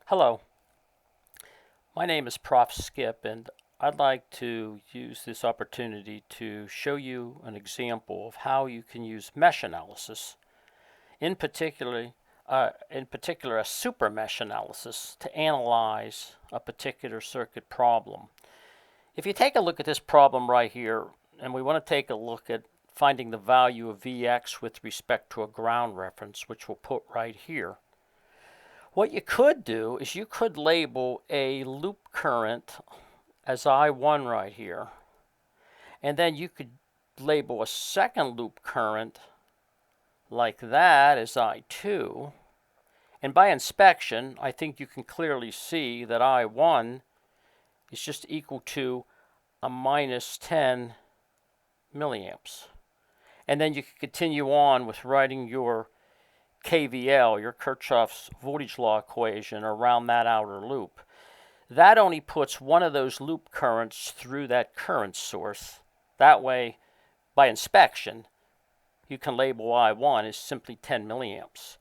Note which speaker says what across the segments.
Speaker 1: Hello, my name is Prof. Skip, and I'd like to use this opportunity to show you an example of how you can use mesh analysis, in particular a super mesh analysis, to analyze a particular circuit problem. If you take a look at this problem right here, and we want to take a look at finding the value of Vx with respect to a ground reference, which we'll put right here. What you could do is you could label a loop current as I1 right here, and then you could label a second loop current like that as I2. And by inspection, I think you can clearly see that I1 is just equal to a minus 10 milliamps. And then you can continue on with writing your KVL, your Kirchhoff's voltage law equation, around that outer loop. That only puts one of those loop currents through that current source. That way, by inspection, you can label I1 as simply 10 milliamps.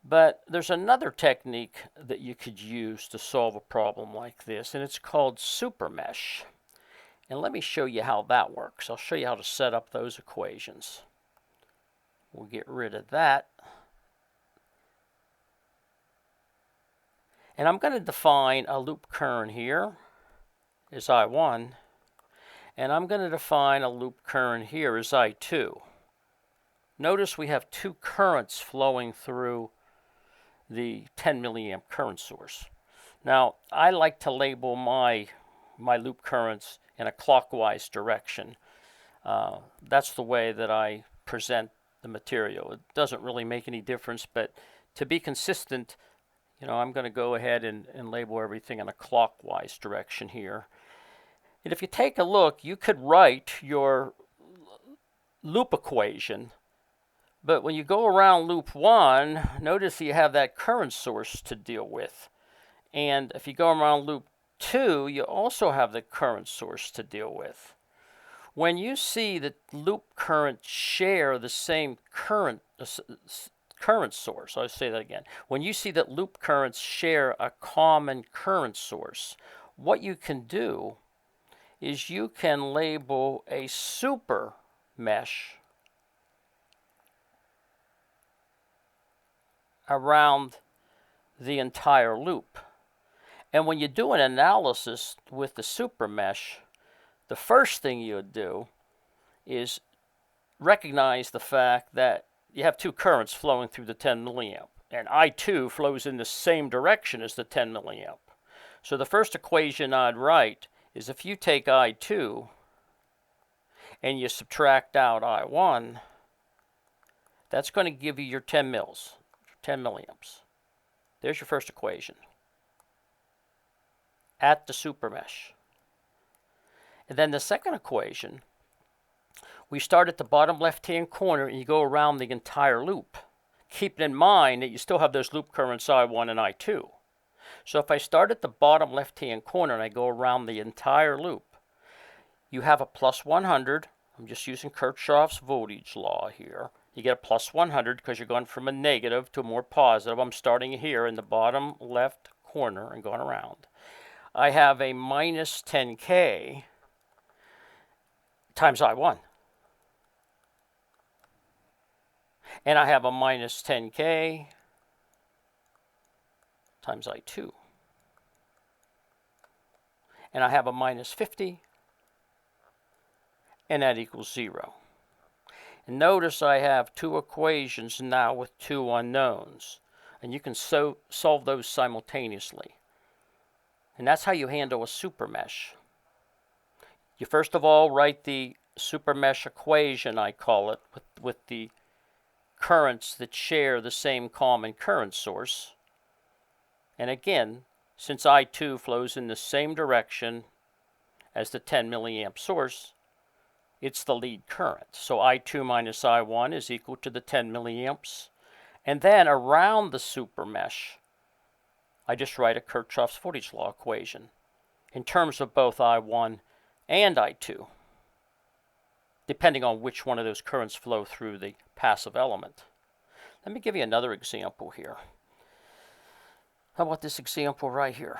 Speaker 1: But there's another technique that you could use to solve a problem like this, and it's called SuperMesh. And let me show you how that works. I'll show you how to set up those equations. We'll get rid of that. And I'm going to define a loop current here as I1, and I'm going to define a loop current here as I2. Notice we have two currents flowing through the 10 milliamp current source. Now, I like to label my loop currents in a clockwise direction. That's the way that I present the material. It doesn't really make any difference, but to be consistent, I'm going to go ahead and label everything in a clockwise direction here. And if you take a look, you could write your loop equation, but when you go around loop 1, notice you have that current source to deal with. And if you go around loop 2, you also have the current source to deal with. When you see that loop currents share the same current source. I'll say that again. When you see that loop currents share a common current source, what you can do is you can label a super mesh around the entire loop. And when you do an analysis with the super mesh, the first thing you would do is recognize the fact that you have two currents flowing through the 10 milliamp, and I2 flows in the same direction as the 10 milliamp. So the first equation I'd write is if you take I2 and you subtract out I1, that's going to give you your 10 milliamps. There's your first equation at the super mesh. And then the second equation, we start at the bottom left-hand corner and you go around the entire loop, keeping in mind that you still have those loop currents I1 and I2. So if I start at the bottom left-hand corner and I go around the entire loop, you have a plus 100. I'm just using Kirchhoff's voltage law here. You get a plus 100 because you're going from a negative to a more positive. I'm starting here in the bottom left corner and going around. I have a minus 10K times I1. And I have a minus 10K times I2. And I have a minus 50, and that equals 0. And notice I have two equations now with two unknowns. And you can solve those simultaneously. And that's how you handle a super mesh. You first of all write the super mesh equation, I call it, with the currents that share the same common current source. And again, since I2 flows in the same direction as the 10 milliamp source, it's the lead current. So I2 minus I1 is equal to the 10 milliamps. And then around the super mesh, I just write a Kirchhoff's voltage law equation in terms of both I1 and I2, depending on which one of those currents flow through the passive element. Let me give you another example here. How about this example right here?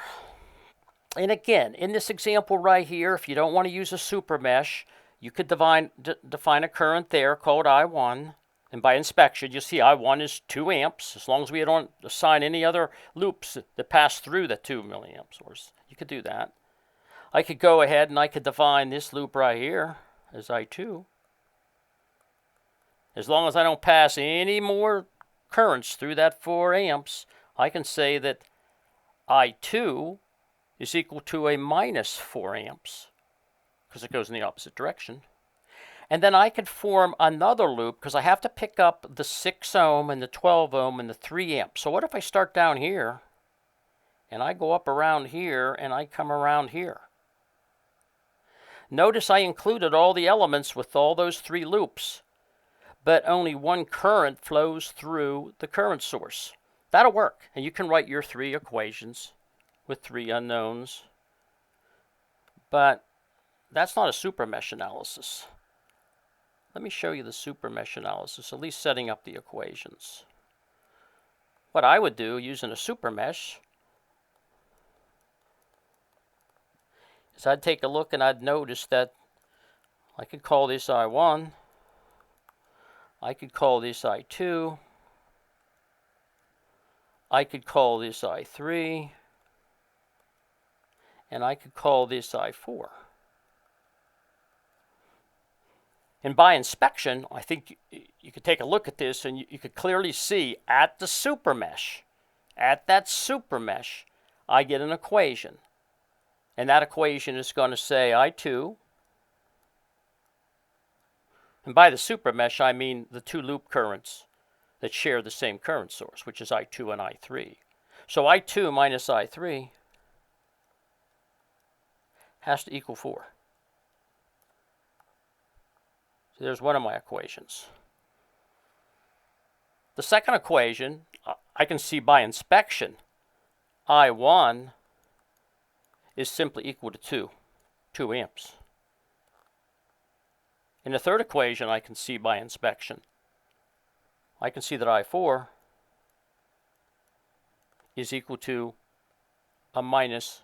Speaker 1: And again, in this example right here, if you don't want to use a super mesh, you could define a current there called I1. And by inspection, you see I1 is 2 amps. As long as we don't assign any other loops that pass through the 2 milliamp source, you could do that. I could go ahead and I could define this loop right here as I2. As long as I don't pass any more currents through that 4 amps, I can say that I2 is equal to a minus 4 amps because it goes in the opposite direction. And then I could form another loop because I have to pick up the 6 ohm and the 12 ohm and the 3 amps. So what if I start down here and I go up around here and I come around here? Notice I included all the elements with all those 3 loops, but only one current flows through the current source. That'll work, and you can write your 3 equations with 3 unknowns. But that's not a super mesh analysis. Let me show you the super mesh analysis, at least setting up the equations. What I would do using a super mesh is I'd take a look and I'd notice that I could call this I1, I could call this I2, I could call this I3, and I could call this I4. And by inspection, I think you could take a look at this and you could clearly see at the super mesh, at that super mesh, I get an equation. And that equation is going to say I2. And by the super mesh, I mean the 2 loop currents that share the same current source, which is I2 and I3. So I2 minus I3 has to equal 4. So there's one of my equations. The second equation, I can see by inspection, I1 is simply equal to 2 amps. In the third equation, I can see by inspection, I can see that I4 is equal to a minus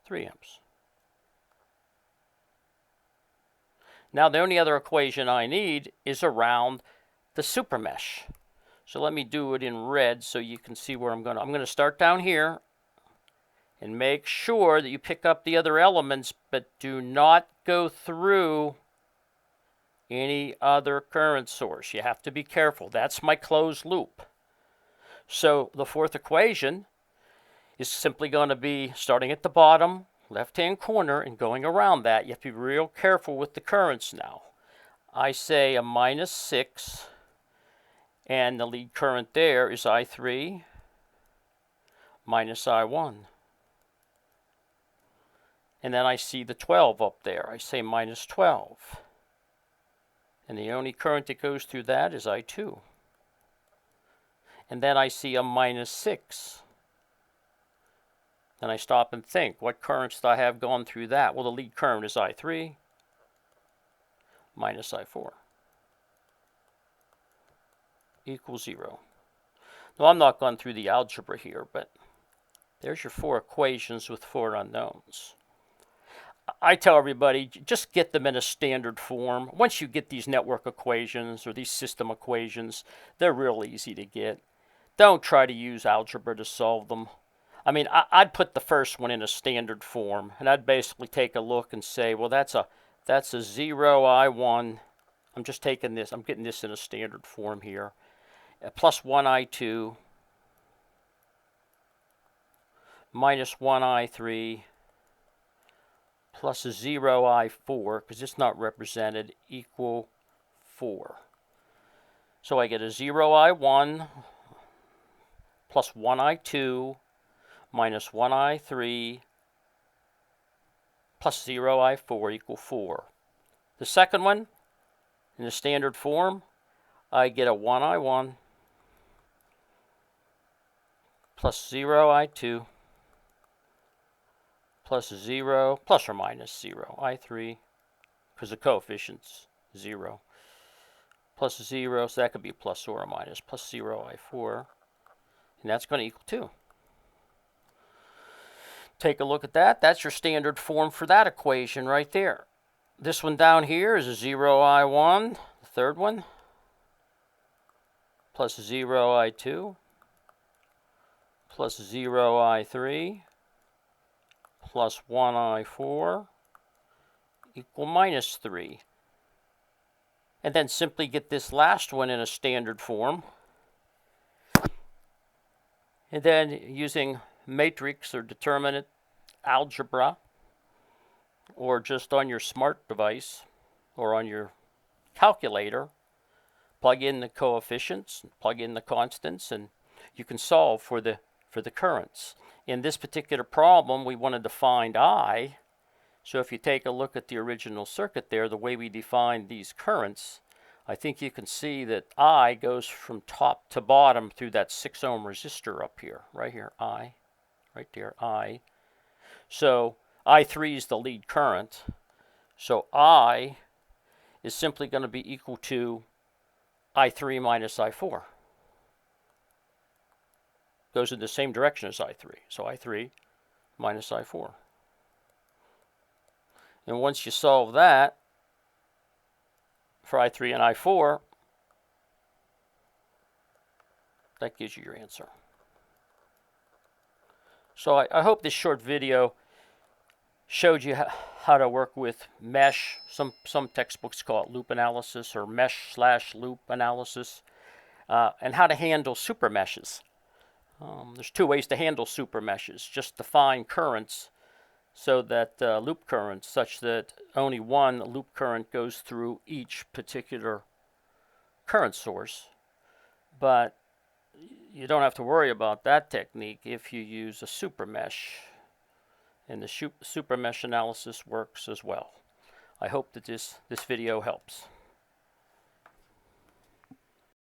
Speaker 1: 3 amps. Now the only other equation I need is around the super mesh. So let me do it in red so you can see where I'm going to start down here and make sure that you pick up the other elements, but do not go through any other current source. You have to be careful. That's my closed loop. So the fourth equation is simply going to be starting at the bottom, left-hand corner, and going around that. You have to be real careful with the currents now. I say a minus 6, and the lead current there is I3 minus I1. And then I see the 12 up there. I say minus 12. And the only current that goes through that is I2. And then I see a minus 6. Then I stop and think, what currents do I have gone through that? Well, the lead current is I3 minus I4 equals 0. Now, I'm not going through the algebra here, but there's your 4 equations with 4 unknowns. I tell everybody, just get them in a standard form. Once you get these network equations or these system equations, they're real easy to get. Don't try to use algebra to solve them. I mean, I'd put the first one in a standard form, and I'd basically take a look and say, well, that's a 0 I1. I'm just taking this. I'm getting this in a standard form here. Plus 1 I2 minus 1 I3 plus a 0 I4, because it's not represented, equal 4. So I get a 0 I1 plus 1 I2 minus 1 I3 plus 0 I4 equal 4. The second one, in the standard form, I get a 1 I1 plus 0 I2 plus 0, plus or minus 0 I3, because the coefficient's 0, plus 0, so that could be plus or minus, plus 0 I4, and that's going to equal 2. take a look at that. That's your standard form for that equation right there. This one down here is a 0I1, the third one, plus 0I2, plus 0I3, plus 1I4, equal minus 3. And then simply get this last one in a standard form. And then using matrix or determinant algebra, or just on your smart device or on your calculator, plug in the coefficients, plug in the constants, and you can solve for the currents. In this particular problem, we wanted to find I. So if you take a look at the original circuit there, the way we defined these currents, I think you can see that I goes from top to bottom through that 6 ohm resistor up here, right here, I, right there, I. So I3 is the lead current. So I is simply going to be equal to I3 minus I4. Goes in the same direction as I3. So I3 minus I4. And once you solve that for I3 and I4, that gives you your answer. So I hope this short video showed you how to work with mesh. Some textbooks call it loop analysis or mesh/loop analysis, and how to handle super meshes. There's two ways to handle super meshes. Just define currents so that loop currents, such that only one loop current goes through each particular current source. But you don't have to worry about that technique if you use a super mesh. And the super mesh analysis works as well. I hope that this video helps.